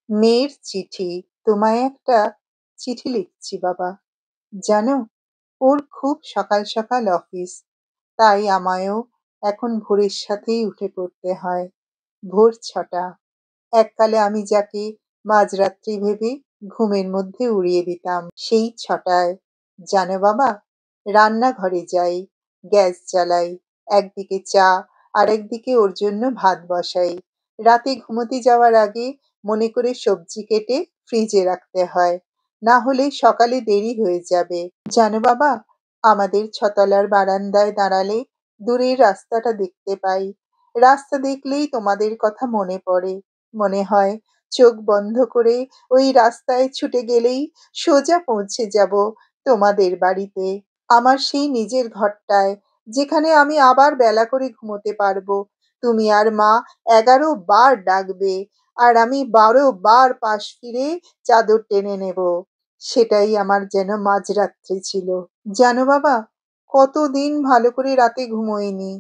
মেয়ের চিঠি। তোমায় একটা চিঠি লিখছি বাবা। জানো, ওর খুব সকাল সকাল অফিস, তাই আমায়ও এখন ভোরের সাথেই উঠে পড়তে হয়। ভোর ৬টা। এককালে আমি যাকে মাঝরাত্রি ভেবে ঘুমের মধ্যে উড়িয়ে দিতাম, সেই ৬টায় জানো বাবা, রান্নাঘরে যাই, গ্যাস জ্বালাই, একদিকে চা আর একদিকে ওর জন্য ভাত বসাই। রাতে ঘুমোতে যাওয়ার আগে মনে করে সবজি কেটে ফ্রিজে রাখতে হয়, না হলে সকালে দেরি হয়ে যাবে। জানো বাবা, আমাদের ছতলার বারান্দায় দাঁড়ালে দূরের রাস্তাটা দেখতে পাই। রাস্তা দেখলেই তোমাদের কথা মনে পড়ে। মনে হয় চোখ বন্ধ করে ওই রাস্তায় ছুটে গেলেই সোজা পৌঁছে যাব তোমাদের বাড়িতে, আমার সেই নিজের ঘরটায়, যেখানে আমি আবার বেলা করে ঘুমোতে পারবো। তুমি আর মা 11 বার ডাকবে, আর আমি 12 বার পাশ ফিরে চাদর টেনে নেব। সেটাই আমার যেন মাঝরাত্রি ছিল। জানো বাবা, কতদিন ভালো করে রাতে ঘুমোইনি।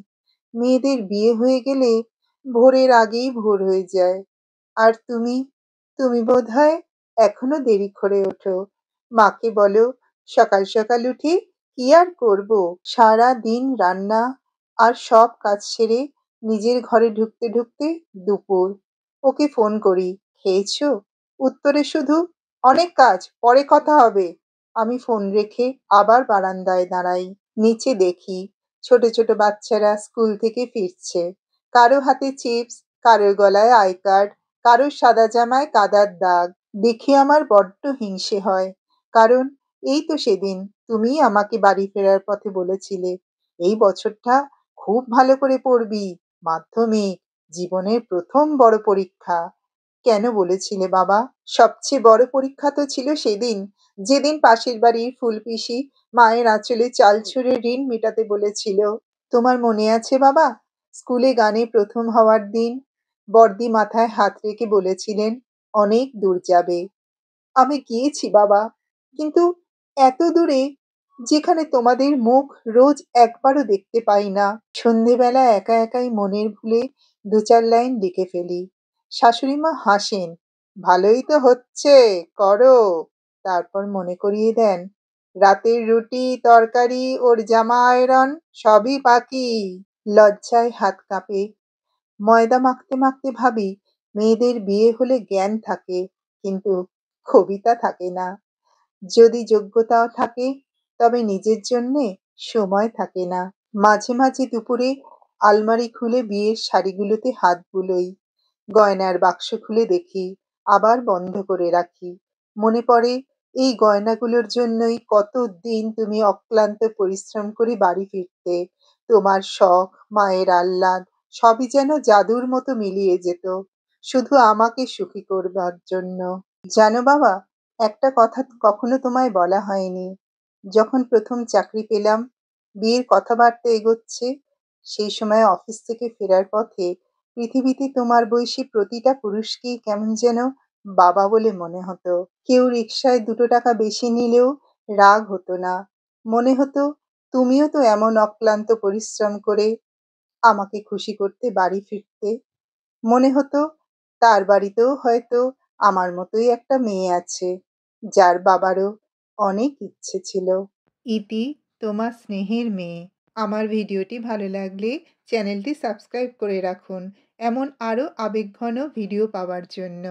মেয়েদের বিয়ে হয়ে গেলে ভোরের আগেই ভোর হয়ে যায়। আর তুমি, তুমি বোধহয় এখনো দেরি করে ওঠো। মাকে বলো সকাল সকাল উঠে কি আর করব, সারা দিন রান্না আর সব কাজ সেরে নিজের ঘরে ঢুকতে ঢুকতে দুপুর। ওকে ফোন করি, খেয়েছো? উত্তরে শুধু অনেক কাজ, পরে কথা হবে। আমি ফোন রেখে আবার বারান্দায় দাঁড়াই। নিচে দেখি ছোট ছোট বাচ্চারা স্কুল থেকে ফিরছে। কারো হাতে চিপস, কারোর গলায় আই কার্ড, কারোর সাদা জামায় কাদার দাগ। দেখে আমার বড্ড হিংসে হয়, কারণ এই তো সেদিন তুমিই আমাকে বাড়ি ফেরার পথে বলেছিলে, এই বছরটা খুব ভালো করে পড়বি, মাধ্যমিক, জীবনের প্রথম বড় পরীক্ষা। কেন বলেছিলে বাবা? সবচেয়ে বড় পরীক্ষা তো ছিল সেদিন, যেদিন পাশের বাড়ির ফুলপিসি মায়ের আঁচলে চাল ছুঁড়ে ঋণ মেটাতে বলেছিল। তোমার মনে আছে বাবা, স্কুলে গানে প্রথম হওয়ার দিন বড়দি মাথায় হাত রেখে বলেছিলেন অনেক দূর যাবে। আমি গিয়েছি বাবা, কিন্তু এত দূরে, যেখানে তোমাদের মুখ রোজ একবারও দেখতে পাই না। সন্ধেবেলা একা একাই মনের ভুলে ২-৪ লাইন লিখে ফেলি। শাশুড়ি মা হাসেন, ভালোই তো হচ্ছে, করো। তারপর মনে করিয়ে দেন, রাতের রুটি তরকারি ওর জামা আয়রন সবই বাকি। লজ্জায় হাত কাঁপে। ময়দা মাখতে মাখতে ভাবি, মেয়েদের বিয়ে হলে জ্ঞান থাকে, কিন্তু কবিতা থাকে না। যদি যোগ্যতাও থাকে, তবে নিজের জন্যে সময় থাকে না। মাঝে মাঝে দুপুরে আলমারি খুলে বিয়ের শাড়িগুলোতে হাত বুলোই, গয়নার বাক্স খুলে দেখি, আবার বন্ধ করে রাখি। মনে পড়ে এই গয়নাগুলোর জন্যই কতদিন তুমি অক্লান্ত পরিশ্রম করে বাড়ি ফিরতে। তোমার শখ, মায়ের আহ্লাদ, সবই যেন জাদুর মতো মিলিয়ে যেত, শুধু আমাকে সুখী করবার জন্য। জানো বাবা, একটা কথা কখনো তোমায় বলা হয়নি। যখন প্রথম চাকরি পেলাম, বিয়ের কথাবার্তা এগোচ্ছে, সেই সময় অফিস থেকে ফেরার পথে পৃথিবীতে তোমার বয়সী প্রতিটা পুরুষকেই কেমন যেন বাবা বলে মনে হতো। কেউ রিকশায় 2 টাকা বেশি নিলেও রাগ হতো না। মনে হতো তুমিও তো এমন অক্লান্ত পরিশ্রম করে আমাকে খুশি করতে বাড়ি ফিরতে। মনে হতো তার বাড়িতেও হয়তো আমার মতোই একটা মেয়ে আছে, যার বাবারও অনেক ইচ্ছে ছিল। ইতি, তোমার স্নেহের মেয়ে। আমার ভিডিওটি ভালো লাগলে চ্যানেলটি সাবস্ক্রাইব করে রাখুন, এমন আরও আবেগঘন ভিডিও পাওয়ার জন্য।